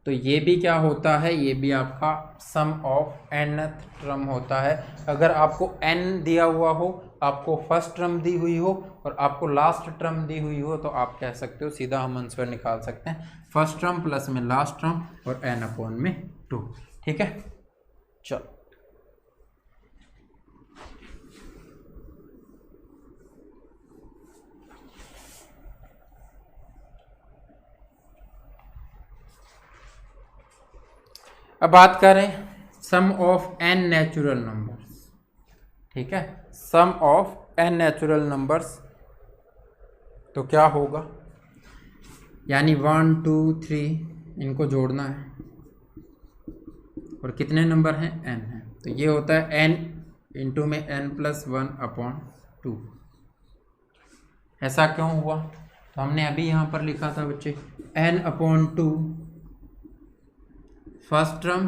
तो ये भी क्या होता है, ये भी आपका सम ऑफ nth टर्म होता है। अगर आपको n दिया हुआ हो, आपको फर्स्ट टर्म दी हुई हो और आपको लास्ट टर्म दी हुई हो, तो आप कह सकते हो, सीधा हम आंसर निकाल सकते हैं, फर्स्ट टर्म प्लस में लास्ट टर्म और n अपॉन में 2। ठीक है, चलो अब बात करें सम ऑफ n नेचुरल नंबर्स। ठीक है, सम ऑफ n नेचुरल नंबर्स तो क्या होगा, यानी 1 2 3 इनको जोड़ना है, और कितने नंबर हैं, n है। तो ये होता है n इंटू में n प्लस 1 अपॉन 2। ऐसा क्यों हुआ, तो हमने अभी यहाँ पर लिखा था बच्चे, n upon 2 first term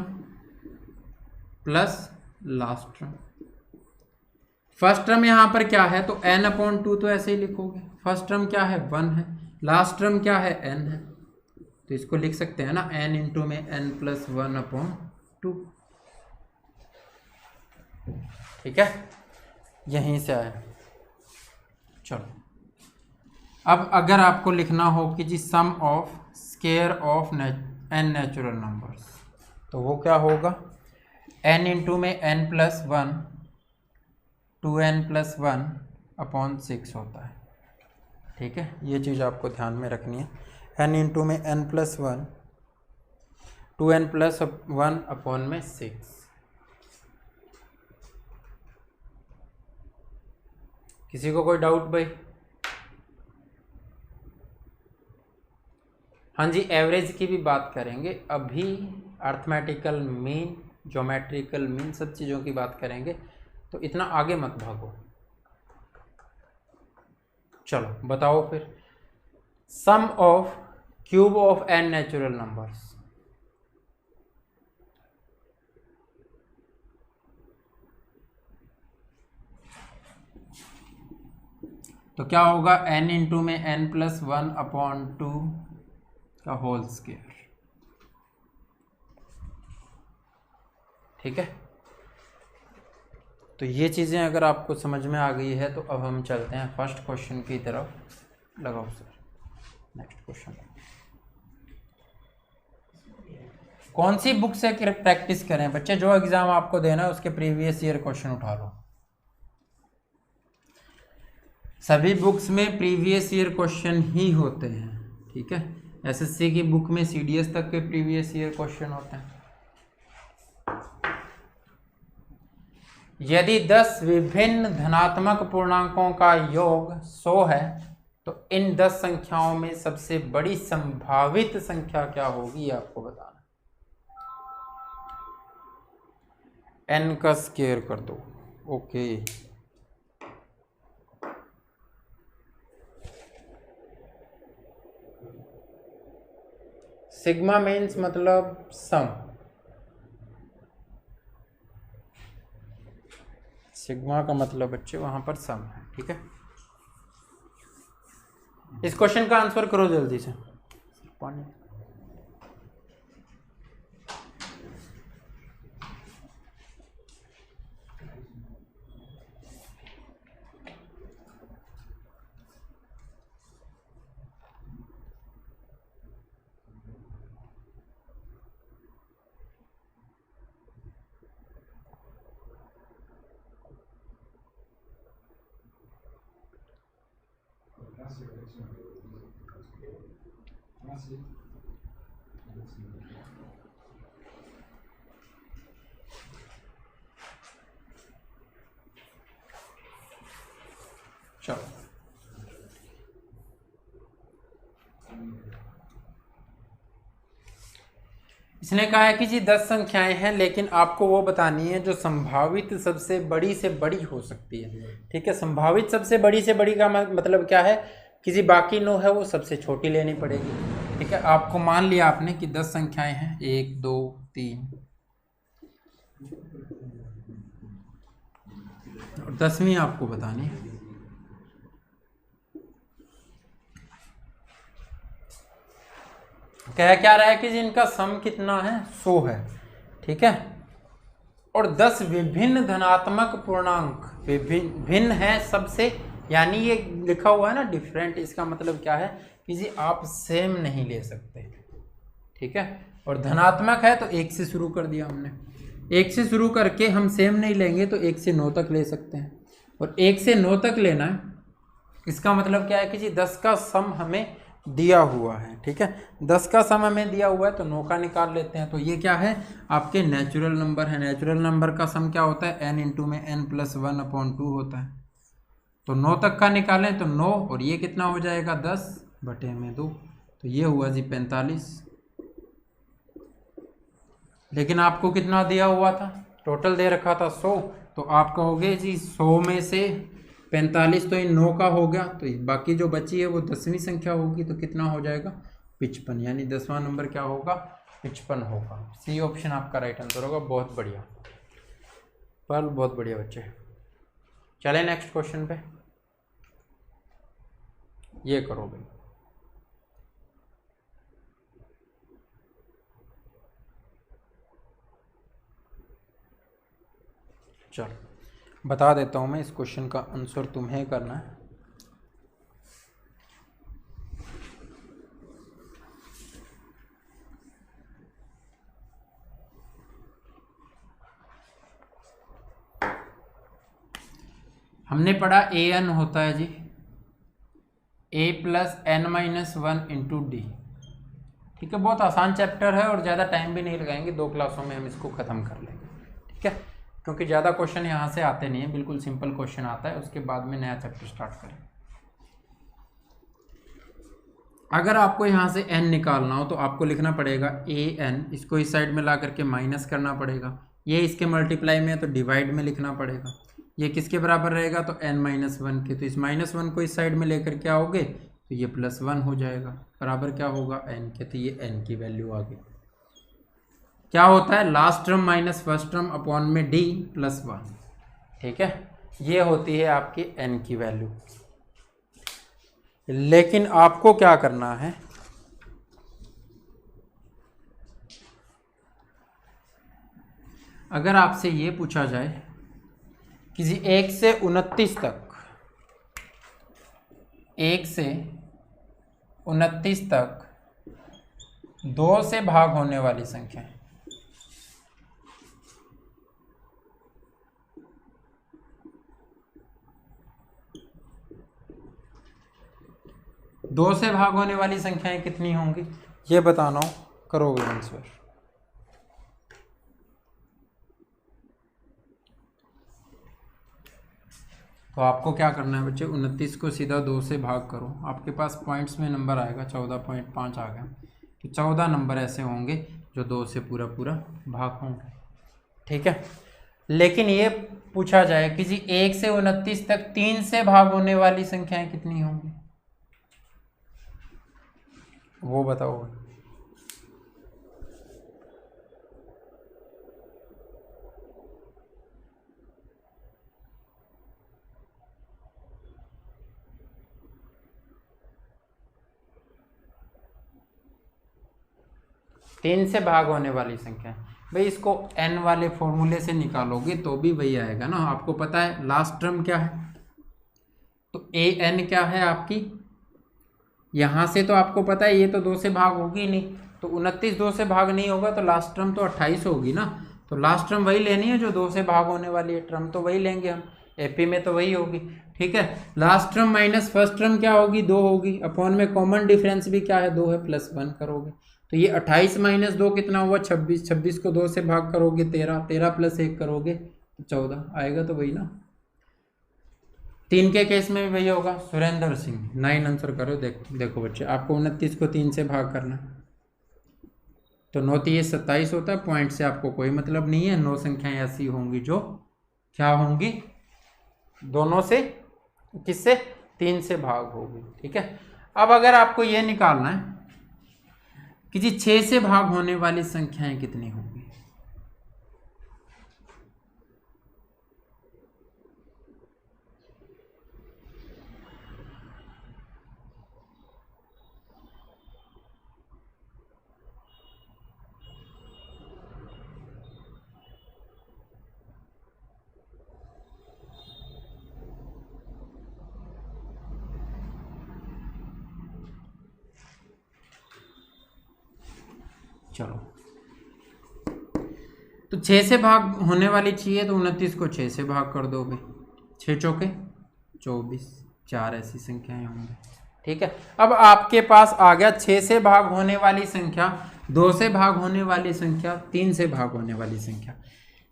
plus last term. First term यहाँ पर क्या है, तो n अपॉन 2 तो ऐसे ही लिखोगे, फर्स्ट टर्म क्या है 1 है, लास्ट टर्म क्या है n है। तो इसको लिख सकते हैं ना, n इंटू में n प्लस 1 अपॉन 2। ठीक है, यहीं से आया। चलो, अब अगर आपको लिखना हो कि जी sum of square of n natural numbers, तो वो क्या होगा, n इंटू में n plus 1 2n plus 1 upon 6 होता है। ठीक है, ये चीज़ आपको ध्यान में रखनी है, n इंटू में n plus 1 2n plus 1 upon में 6। किसी को कोई डाउट भाई? हाँ जी, एवरेज की भी बात करेंगे अभी, अर्थमेटिकल मीन, ज्योमेट्रिकल मीन, सब चीज़ों की बात करेंगे, तो इतना आगे मत भागो। चलो बताओ फिर, sum of cube of n natural numbers. तो क्या होगा, n इंटू में n प्लस 1 अपॉन 2 का होल स्क्वायर। ठीक है, तो ये चीज़ें अगर आपको समझ में आ गई है, तो अब हम चलते हैं फर्स्ट क्वेश्चन की तरफ। लगाओ सर, नेक्स्ट क्वेश्चन। कौन सी बुक से प्रैक्टिस करें बच्चे, जो एग्जाम आपको देना है उसके प्रीवियस ईयर क्वेश्चन उठा लो। सभी बुक्स में प्रीवियस ईयर क्वेश्चन ही होते हैं। ठीक है, एसएससी की बुक में सीडीएस तक के प्रीवियस ईयर क्वेश्चन होते हैं। यदि 10 विभिन्न धनात्मक पूर्णांकों का योग 100 है, तो इन 10 संख्याओं में सबसे बड़ी संभावित संख्या क्या होगी, ये आपको बताना। n का स्क्वायर कर दो। ओके, सिग्मा मीन्स मतलब सम, सिग्मा का मतलब बच्चे वहां पर सम है। ठीक है, इस क्वेश्चन का आंसर करो जल्दी से। पानी चलो इसने कहा है कि जी 10 संख्याएं हैं, लेकिन आपको वो बतानी है जो संभावित सबसे बड़ी से बड़ी हो सकती है। ठीक है, संभावित सबसे बड़ी से बड़ी का मतलब क्या है कि जी बाकी 9 है वो सबसे छोटी लेनी पड़ेगी। ठीक है, आपको मान लिया आपने कि 10 संख्याएं हैं, 1 2 3 और 10वीं आपको बतानी है। कह क्या रहा है कि जिनका सम कितना है 100 है। ठीक है, और 10 विभिन्न धनात्मक पूर्णांक भिन्न है सबसे, यानी ये लिखा हुआ है ना डिफरेंट, इसका मतलब क्या है कि जी आप सेम नहीं ले सकते। ठीक है, और धनात्मक है तो 1 से शुरू कर दिया हमने, 1 से शुरू करके हम सेम नहीं लेंगे तो 1 से 9 तक ले सकते हैं, और 1 से 9 तक लेना है। इसका मतलब क्या है कि जी 10 का सम हमें दिया हुआ है। ठीक है, 10 का सम हमें दिया हुआ है तो 9 का निकाल लेते हैं। तो ये क्या है, आपके नेचुरल नंबर है। नेचुरल नंबर का सम क्या होता है, n इंटू में n+1/2 होता है। तो 9 तक का निकालें तो 9, और ये कितना हो जाएगा 10/2, तो ये हुआ जी 45। लेकिन आपको कितना दिया हुआ था, टोटल दे रखा था 100, तो आप कहोगे जी 100 में से 45 तो इन 9 का हो गया, तो बाकी जो बची है वो 10वीं संख्या होगी, तो कितना हो जाएगा 55, यानी 10वां नंबर क्या होगा 55 होगा। सी ऑप्शन आपका राइट आंसर होगा। बहुत बढ़िया पर बहुत बढ़िया बच्चे। चले नेक्स्ट क्वेश्चन पे, ये करो भाई। चलो बता देता हूँ मैं, इस क्वेश्चन का आंसर तुम्हें करना है। हमने पढ़ा an होता है जी a+n-1 इंटू डी। ठीक है, बहुत आसान चैप्टर है और ज़्यादा टाइम भी नहीं लगाएंगे, 2 क्लासों में हम इसको ख़त्म कर लेंगे। ठीक है, क्योंकि ज़्यादा क्वेश्चन यहाँ से आते नहीं है, बिल्कुल सिंपल क्वेश्चन आता है, उसके बाद में नया चैप्टर स्टार्ट करें। अगर आपको यहाँ से n निकालना हो तो आपको लिखना पड़ेगा an, इसको इस साइड में ला करके माइनस करना पड़ेगा, ये इसके मल्टीप्लाई में है तो डिवाइड में लिखना पड़ेगा, ये किसके बराबर रहेगा तो n-1 के, तो इस -1 को इस साइड में लेकर के आओगे तो ये +1 हो जाएगा, बराबर क्या होगा n के, तो ये n की वैल्यू आ गई। क्या होता है, last term minus first term upon में d+1। ठीक है, ये होती है आपकी n की वैल्यू। लेकिन आपको क्या करना है, अगर आपसे ये पूछा जाए किसी 1 से 29 तक, 1 से 29 तक 2 से भाग होने वाली संख्या है, 2 से भाग होने वाली संख्याएं कितनी होंगी ये बताना हो, करोगे आंसर। तो आपको क्या करना है बच्चे, 29 को सीधा 2 से भाग करो, आपके पास पॉइंट्स में नंबर आएगा 14.5 आ गया, तो 14 नंबर ऐसे होंगे जो 2 से पूरा भाग होंगे। ठीक है, लेकिन ये पूछा जाए कि जी 1 से 29 तक 3 से भाग होने वाली संख्याएं कितनी होंगी, वो बताओ। तीन से भाग होने वाली संख्या भाई, इसको n वाले फॉर्मूले से निकालोगे तो भी वही आएगा ना। आपको पता है लास्ट टर्म क्या है, तो an क्या है आपकी, यहाँ से तो आपको पता है ये तो 2 से भाग होगी ही नहीं, तो 29 2 से भाग नहीं होगा तो लास्ट टर्म तो 28 होगी ना। तो लास्ट टर्म वही लेनी है जो 2 से भाग होने वाली है, टर्म तो वही लेंगे हम। एपी में तो वही होगी। ठीक है, last term minus first term क्या होगी, 2 होगी, अपॉन में कॉमन डिफरेंस भी क्या है, 2 है, प्लस 1 करोगे तो ये 28 माइनस 2 कितना हुआ, 26, 26 को 2 से भाग करोगे 13, 13 प्लस 1 करोगे तो 14 आएगा, तो वही ना। 3 के केस में भी वही होगा। सुरेंद्र सिंह 9 आंसर करो। देखो बच्चे, आपको 29 को 3 से भाग करना, तो 9 3 27 होता है। पॉइंट से आपको कोई मतलब नहीं है। 9 संख्याएं ऐसी होंगी जो क्या होंगी, दोनों से, किससे, 3 से भाग होगी। ठीक है, अब अगर आपको यह निकालना है कि जी 6 से भाग होने वाली संख्याएं कितनी होंगी, चलो तो 6 से भाग होने वाली चाहिए तो 29 को 6 से भाग कर दोगे, 6 चौके 24, 4 ऐसी संख्याएं होंगी। ठीक है, अब आपके पास आ गया 6 से भाग होने वाली संख्या, 2 से भाग होने वाली संख्या, 3 से भाग होने वाली संख्या।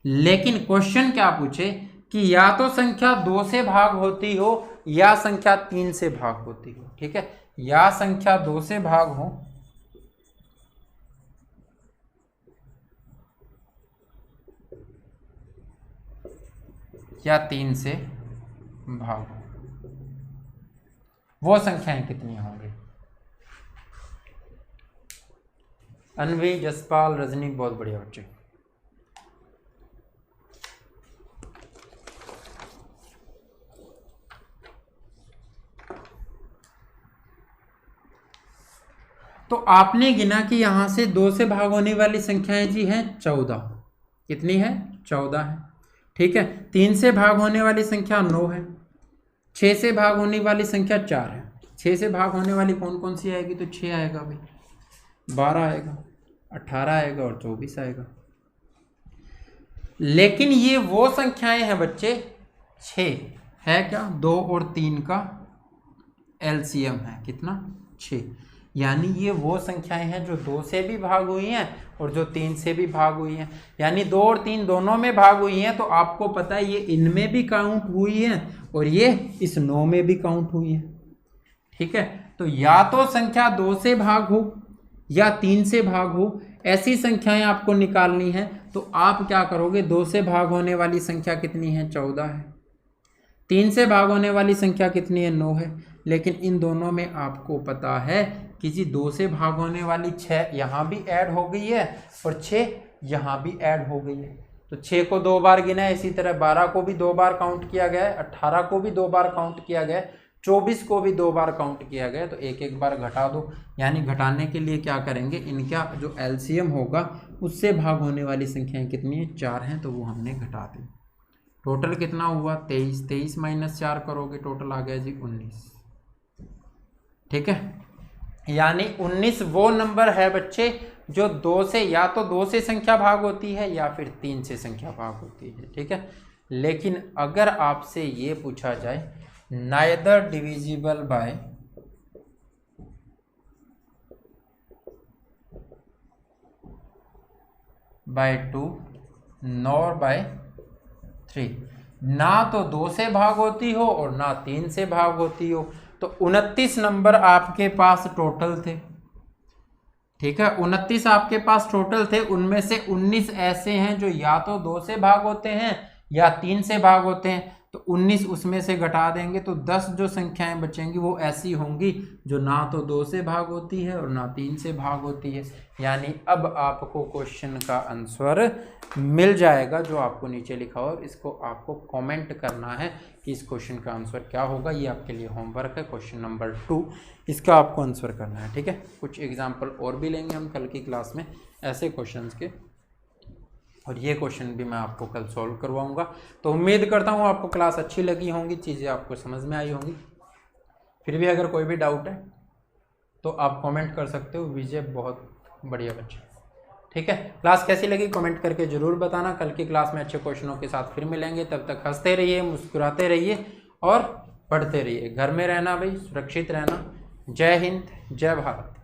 लेकिन क्वेश्चन क्या पूछे कि या तो संख्या 2 से भाग होती हो या संख्या 3 से भाग होती हो। ठीक है, या संख्या 2 से भाग हो या 3 से भाग हो, वो संख्याएं कितनी होंगी। अनवी, जसपाल, रजनी, बहुत बढ़िया बच्चे। तो आपने गिना कि यहां से 2 से भाग होने वाली संख्याएं जी हैं 14, कितनी है, 14 है। ठीक है, 3 से भाग होने वाली संख्या 9 है, 6 से भाग होने वाली संख्या 4 है। 6 से भाग होने वाली कौन कौन सी आएगी, तो 6 आएगा भाई, 12 आएगा, 18 आएगा और 24 आएगा। लेकिन ये वो संख्याएं हैं बच्चे, 6 है क्या, 2 और 3 का एलसीएम है कितना, 6। यानी ये वो संख्याएं हैं जो 2 से भी भाग हुई हैं और जो 3 से भी भाग हुई हैं। यानी 2 और 3 दोनों में भाग हुई हैं, तो आपको पता है ये इनमें भी काउंट हुई हैं और ये इस 9 में भी काउंट हुई हैं। ठीक है, तो या तो संख्या 2 से भाग हो या 3 से भाग हो, ऐसी संख्याएं आपको निकालनी है। तो आप क्या करोगे, 2 से भाग होने वाली संख्या कितनी है, 14 है, 3 से भाग होने वाली संख्या कितनी है, 9 है। लेकिन इन दोनों में आपको पता है कि जी 2 से भाग होने वाली 6 यहाँ भी ऐड हो गई है और 6 यहाँ भी ऐड हो गई है। तो 6 को 2 बार गिना है, इसी तरह 12 को भी 2 बार काउंट किया गया है, 18 को भी 2 बार काउंट किया गया है, 24 को भी 2 बार काउंट किया गया है। तो एक एक बार घटा दो। यानी घटाने के लिए क्या करेंगे, इनका जो एलसीएम होगा उससे भाग होने वाली संख्याएं कितनी है, 4 हैं, तो वो हमने घटा दी। टोटल कितना हुआ, 23, 23 माइनस 4 करोगे, टोटल आ गया जी 19। ठीक है, यानी 19 वो नंबर है बच्चे जो 2 से, या तो 2 से संख्या भाग होती है या फिर 3 से संख्या भाग होती है। ठीक है, लेकिन अगर आपसे ये पूछा जाए neither divisible by 2 nor bye 3, ना तो 2 से भाग होती हो और ना 3 से भाग होती हो, तो 29 नंबर आपके पास टोटल थे। ठीक है, 29 आपके पास टोटल थे, उनमें से 19 ऐसे हैं जो या तो 2 से भाग होते हैं या 3 से भाग होते हैं। तो 19 उसमें से घटा देंगे तो 10 जो संख्याएं बचेंगी वो ऐसी होंगी जो ना तो 2 से भाग होती है और ना 3 से भाग होती है। यानी अब आपको क्वेश्चन का आंसर मिल जाएगा जो आपको नीचे लिखा हो। इसको आपको कमेंट करना है कि इस क्वेश्चन का आंसर क्या होगा। ये आपके लिए होमवर्क है, क्वेश्चन नंबर 2, इसका आपको आंसर करना है। ठीक है, कुछ एग्जाम्पल और भी लेंगे हम कल की क्लास में ऐसे क्वेश्चंस के, और ये क्वेश्चन भी मैं आपको कल सॉल्व करवाऊंगा। तो उम्मीद करता हूँ आपको क्लास अच्छी लगी होंगी, चीज़ें आपको समझ में आई होंगी। फिर भी अगर कोई भी डाउट है तो आप कमेंट कर सकते हो। विजय बहुत बढ़िया बच्चे। ठीक है, क्लास कैसी लगी कमेंट करके जरूर बताना। कल की क्लास में अच्छे क्वेश्चनों के साथ फिर मिलेंगे, तब तक हंसते रहिए, मुस्कुराते रहिए और पढ़ते रहिए। घर में रहना भाई, सुरक्षित रहना। जय हिंद, जय भारत।